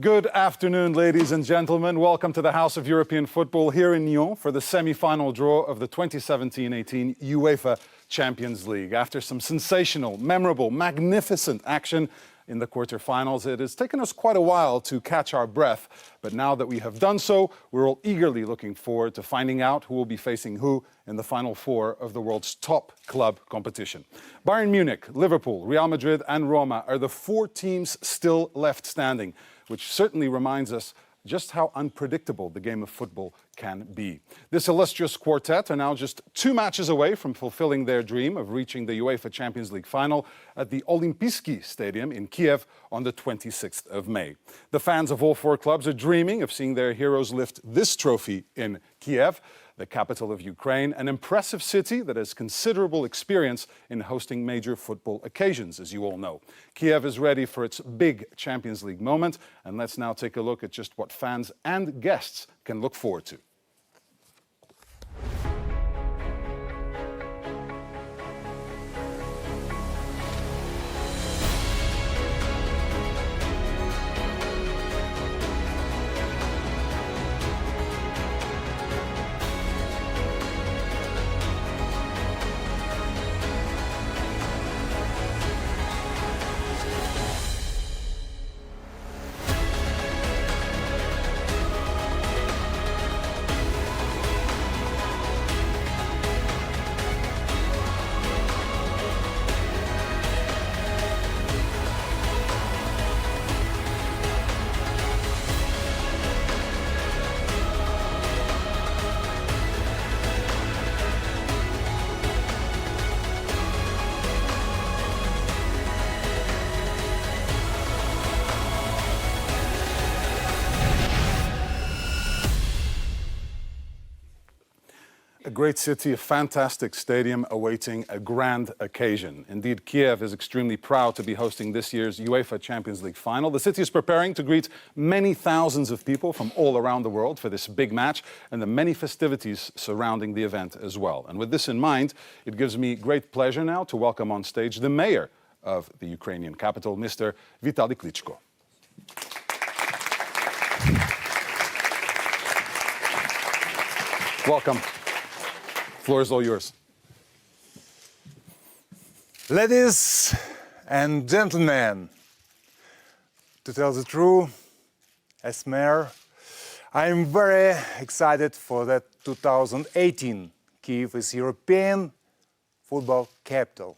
Good afternoon, ladies and gentlemen. Welcome to the House of European Football here in Lyon for the semi-final draw of the 2017-18 UEFA Champions League. After some sensational, memorable, magnificent action in the quarter-finals, it has taken us quite a while to catch our breath. But now that we have done so, we're all eagerly looking forward to finding out who will be facing who in the final four of the world's top club competition. Bayern Munich, Liverpool, Real Madrid and Roma are the four teams still left standing, which certainly reminds us just how unpredictable the game of football can be. This illustrious quartet are now just 2 matches away from fulfilling their dream of reaching the UEFA Champions League final at the Olimpijski Stadium in Kiev on the 26th of May. The fans of all four clubs are dreaming of seeing their heroes lift this trophy in Kiev, the capital of Ukraine, an impressive city that has considerable experience in hosting major football occasions, as you all know. Kiev is ready for its big Champions League moment, and let's now take a look at just what fans and guests can look forward to. A great city, a fantastic stadium awaiting a grand occasion. Indeed, Kiev is extremely proud to be hosting this year's UEFA Champions League final. The city is preparing to greet many thousands of people from all around the world for this big match and the many festivities surrounding the event as well. And with this in mind, it gives me great pleasure now to welcome on stage the mayor of the Ukrainian capital, Mr. Vitaly Klitschko. Welcome. The floor is all yours. Ladies and gentlemen, to tell the truth, as mayor, I am very excited for that 2018 Kiev is European football capital.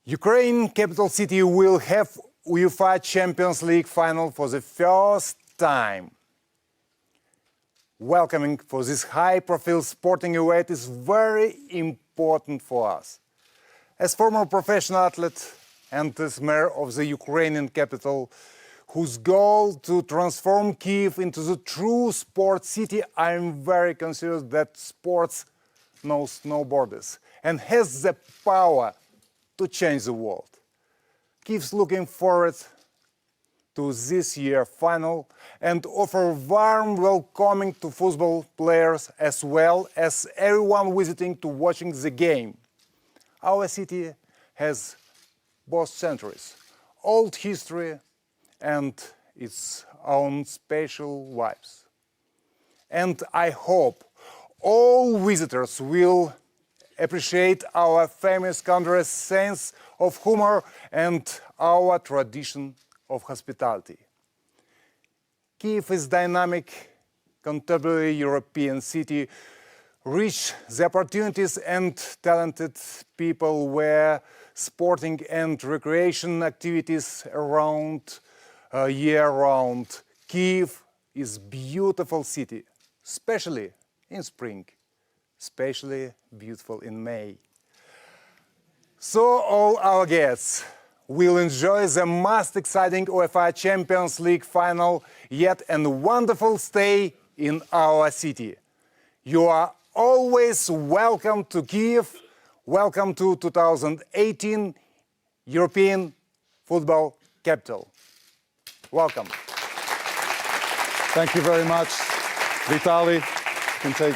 Ukraine capital city will have UEFA Champions League final for the first time. Welcoming for this high-profile sporting event is very important for us. As former professional athlete and as mayor of the Ukrainian capital, whose goal to transform Kiev into the true sports city, I am very convinced that sports knows no borders and has the power to change the world. Kiev's looking forward to this year's final and offer warm welcoming to football players as well as everyone visiting to watching the game. Our city has both centuries, old history and its own special vibes. And I hope all visitors will appreciate our famous country's sense of humor and our tradition of hospitality. Kiev is a dynamic, contemporary European city, rich the opportunities and talented people where sporting and recreation activities around year-round. Kiev is a beautiful city, especially in spring, especially beautiful in May. So all our guests will enjoy the most exciting UEFA Champions League final yet and wonderful stay in our city. You are always welcome to Kiev. Welcome to 2018 European football capital. Welcome. Thank you very much, Vitaly. You can take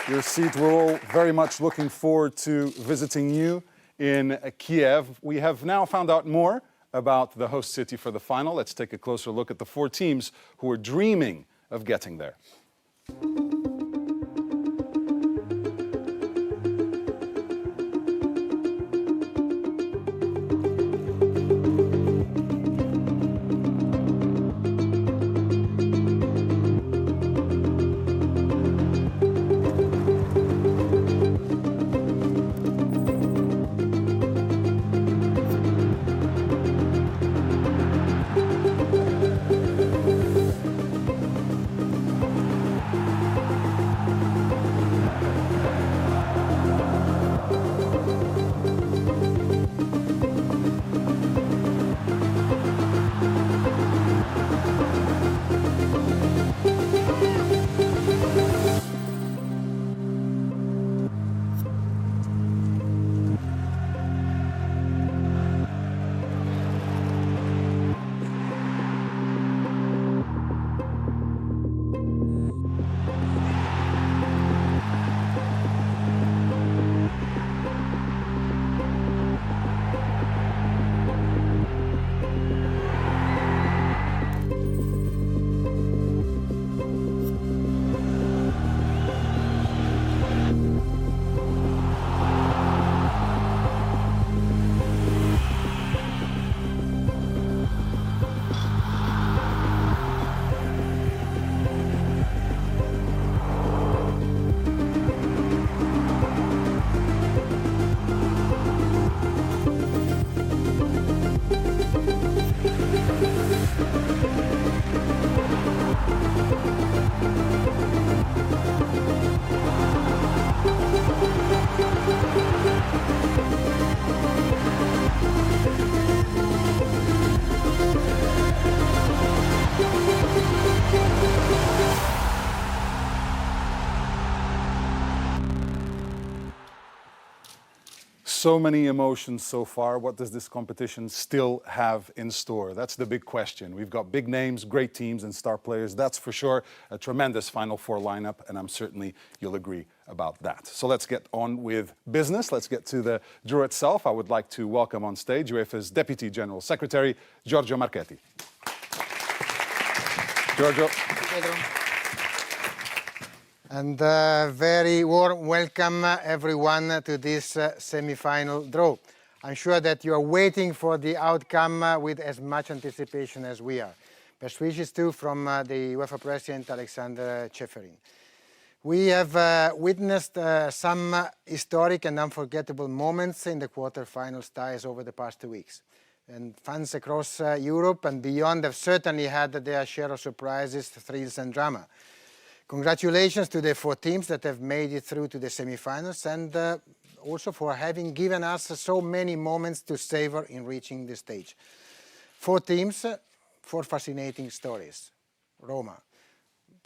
your seat. We're all very much looking forward to visiting you in Kiev. We have now found out more about the host city for the final. Let's take a closer look at the four teams who are dreaming of getting there. So many emotions so far. What does this competition still have in store? That's the big question. We've got big names, great teams and star players. That's for sure a tremendous Final Four lineup, and I'm certainly you'll agree about that. So let's get on with business. Let's get to the draw itself. I would like to welcome on stage UEFA's Deputy General Secretary, Giorgio Marchetti. Giorgio. And very warm welcome everyone to this semi-final draw. I'm sure that you are waiting for the outcome with as much anticipation as we are. Best wishes too from the UEFA President Alexander Ceferin. We have witnessed some historic and unforgettable moments in the quarter-finals ties over the past 2 weeks. And fans across Europe and beyond have certainly had their share of surprises, thrills and drama. Congratulations to the four teams that have made it through to the semi-finals and also for having given us so many moments to savor in reaching the stage. Four teams, four fascinating stories.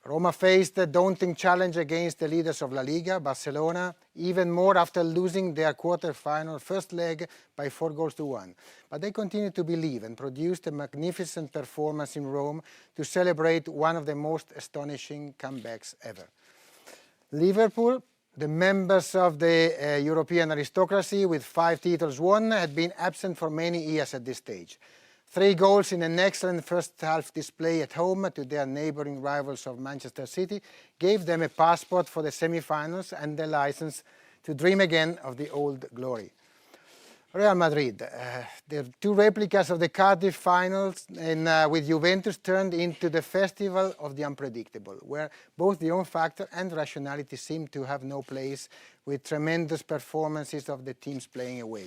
Roma faced a daunting challenge against the leaders of La Liga, Barcelona, even more after losing their quarter-final first leg by 4-1. But they continued to believe and produced a magnificent performance in Rome to celebrate one of the most astonishing comebacks ever. Liverpool, the members of the European aristocracy with 5 titles won, had been absent for many years at this stage. 3 goals in an excellent first-half display at home to their neighbouring rivals of Manchester City gave them a passport for the semi-finals and the licence to dream again of the old glory. Real Madrid, the 2 replicas of the Cardiff finals with Juventus turned into the festival of the unpredictable, where both the own factor and rationality seemed to have no place, with tremendous performances of the teams playing away.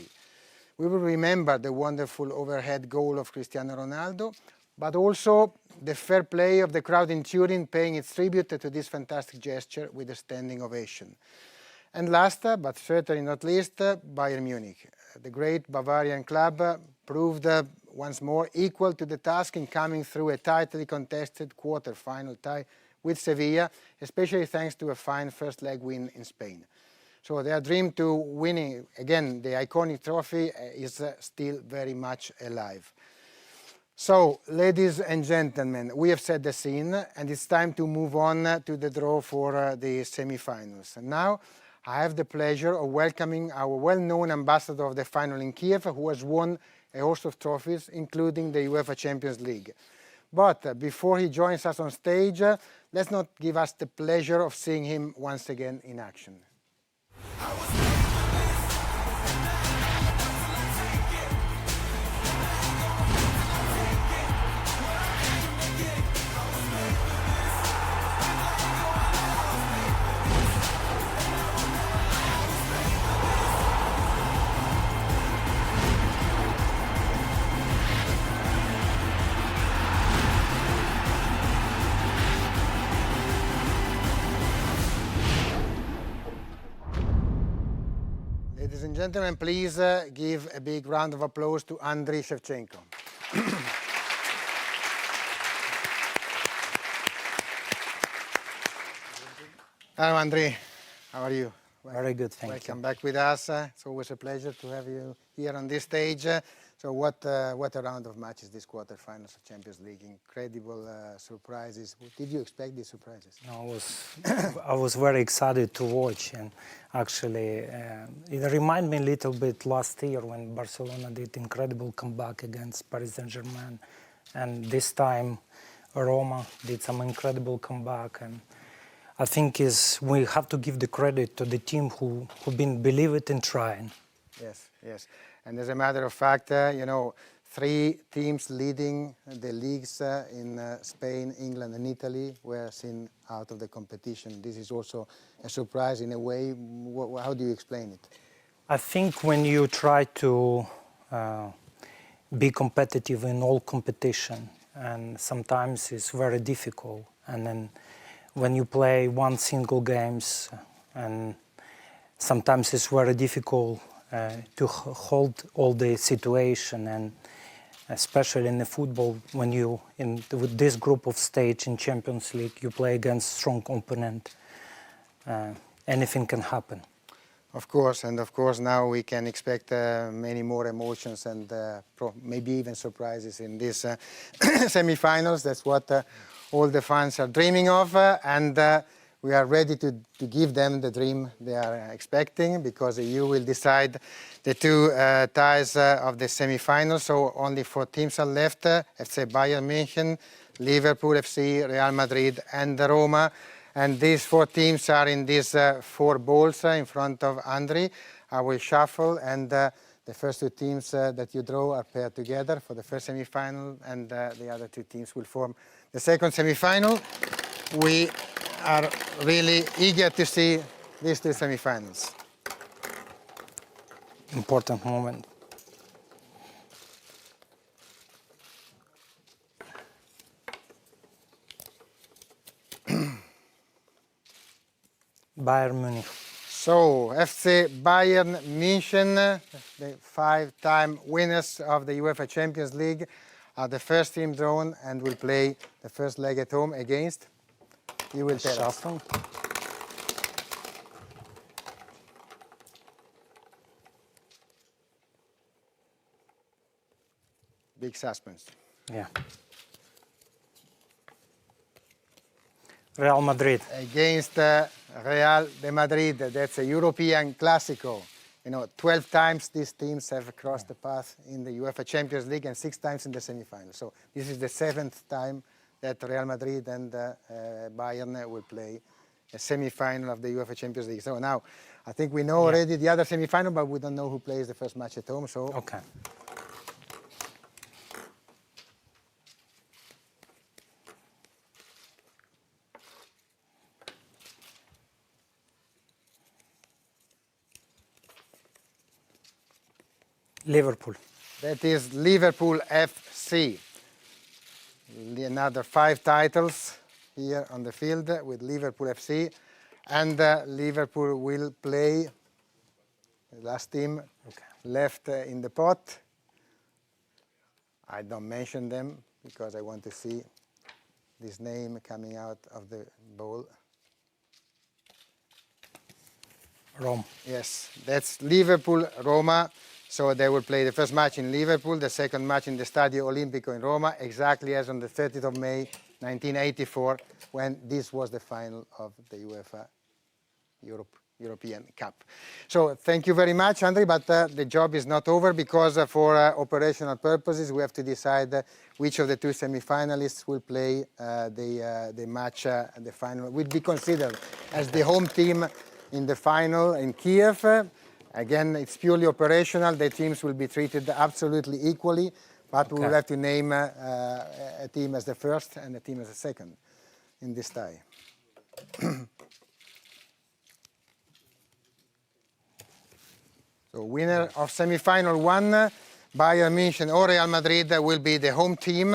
We will remember the wonderful overhead goal of Cristiano Ronaldo, but also the fair play of the crowd in Turin paying its tribute to this fantastic gesture with a standing ovation. And last, but certainly not least, Bayern Munich. The great Bavarian club proved once more equal to the task in coming through a tightly contested quarter-final tie with Sevilla, especially thanks to a fine first leg win in Spain. So their dream to winning, again, the iconic trophy is still very much alive. So, ladies and gentlemen, we have set the scene and it's time to move on to the draw for the semi-finals. And now, I have the pleasure of welcoming our well-known ambassador of the final in Kiev, who has won a host of trophies, including the UEFA Champions League. But before he joins us on stage, let's not give us the pleasure of seeing him once again in action. Ladies and gentlemen, please give a big round of applause to Andriy Shevchenko. Hello, Andriy. How are you? Very good, thank you. Welcome back with us. It's always a pleasure to have you here on this stage. So what a round of matches, this quarterfinals of Champions League. Incredible surprises. Did you expect these surprises? No, I was very excited to watch, and actually it reminded me a little bit last year when Barcelona did incredible comeback against Paris Saint-Germain, and this time Roma did some incredible comeback. And I think we have to give the credit to the team who've been believe it and trying. Yes, yes. And as a matter of fact, you know, 3 teams leading the leagues in Spain, England and Italy were seen out of the competition. This is also a surprise in a way. How do you explain it? I think when you try to be competitive in all competition, and sometimes it's very difficult, and then when you play one single games, and sometimes it's very difficult to hold all the situation, and especially in the football, when you with this group of stage in Champions League, you play against strong opponent. Anything can happen. Of course, and of course now we can expect many more emotions and maybe even surprises in these semi-finals. That's what all the fans are dreaming of, and we are ready to give them the dream they are expecting, because you will decide the 2 ties of the semi-finals. So only 4 teams are left: FC Bayern Munich, Liverpool FC, Real Madrid and Roma. And these 4 teams are in these 4 balls in front of Andriy. I will shuffle, and the first 2 teams that you draw are paired together for the first semi-final, and the other 2 teams will form the second semi-final. We are really eager to see these 2 semi-finals. Important moment. Bayern Munich. So, FC Bayern Munich, the 5-time winners of the UEFA Champions League, are the first team drawn and will play the first leg at home against. You will tell us. Shuffle. Big suspense. Yeah. Real Madrid. Against Real de Madrid. That's a European Classico. You know, 12 times these teams have crossed the path in the UEFA Champions League and 6 times in the semi-final. So this is the 7th time that Real Madrid and Bayern will play a semi-final of the UEFA Champions League. So now, I think we know already the other semi-final, but we don't know who plays the first match at home. So Okay. Liverpool. that is Liverpool FC. Another 5 titles here on the field with Liverpool FC. And Liverpool will play the last team left in the pot. I don't mention them because I want to see this name coming out of the bowl. Rome. Yes, that's Liverpool-Roma. So they will play the first match in Liverpool, the second match in the Stadio Olimpico in Roma, exactly as on the 30th of May, 1984, when this was the final of the UEFA Europe European Cup. So thank you very much, Andriy, but the job is not over because for operational purposes we have to decide which of the two semi-finalists will play the match, the final, will be considered as the home team in the final in Kiev. Again, it's purely operational. The teams will be treated absolutely equally, but we will have to name a team as the first and a team as the second in this tie. So winner of semi-final 1, Bayern Munich or Real Madrid will be the home team,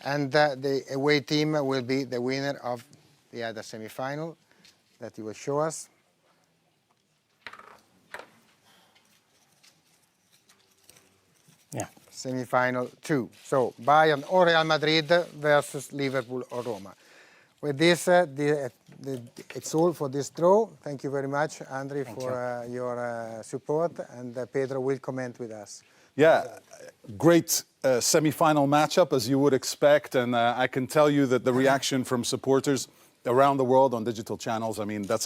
and the away team will be the winner of the other semi-final that he will show us. Yeah. Semi-final 2. So Bayern or Real Madrid versus Liverpool or Roma. With this, it's all for this draw. Thank you very much, Andriy, for your support, and Pedro will comment with us. Yeah, great semi-final matchup, as you would expect, and I can tell you that the reaction from supporters around the world on digital channels, I mean, that's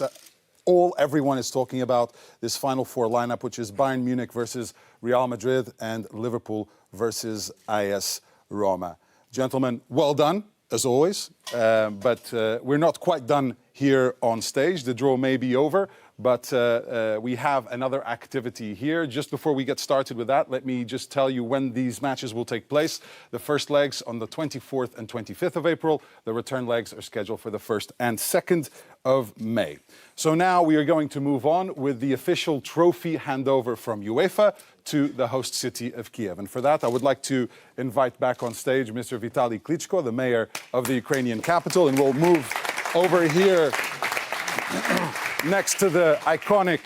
all everyone is talking about, this Final Four lineup, which is Bayern Munich versus Real Madrid and Liverpool versus AS Roma. Gentlemen, well done, as always, but we're not quite done here on stage. The draw may be over, but we have another activity here. Just before we get started with that, let me just tell you when these matches will take place. The first legs on the 24th and 25th of April. The return legs are scheduled for the 1st and 2nd of May. So now we are going to move on with the official trophy handover from UEFA to the host city of Kiev. And for that, I would like to invite back on stage Mr. Vitaly Klitschko, the mayor of the Ukrainian capital, and we'll move over here next to the iconic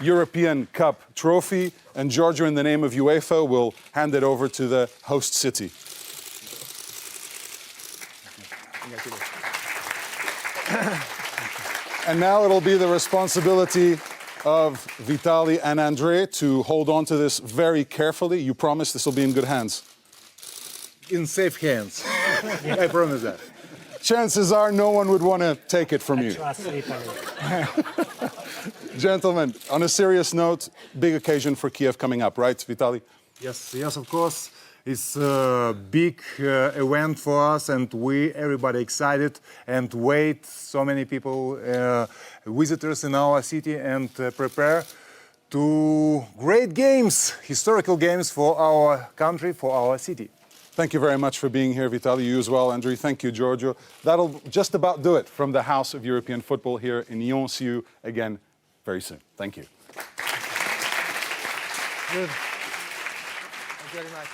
European Cup trophy. And Giorgio, in the name of UEFA, will hand it over to the host city. And now it'll be the responsibility of Vitaly and Andrei to hold on to this very carefully. You promise this will be in good hands? In safe hands. I promise that. Chances are no one would want to take it from you. Trust Italy. Gentlemen, on a serious note, big occasion for Kiev coming up, right, Vitaly? Yes, of course. It's a big event for us, and everybody excited and wait. So many people, visitors in our city, and prepare to great games, historical games for our country, for our city. Thank you very much for being here, Vitaly. You as well, Andriy. Thank you, Giorgio. That'll just about do it from the House of European Football here in Lyon. See you again very soon. Thank you. Good. Thank you very much.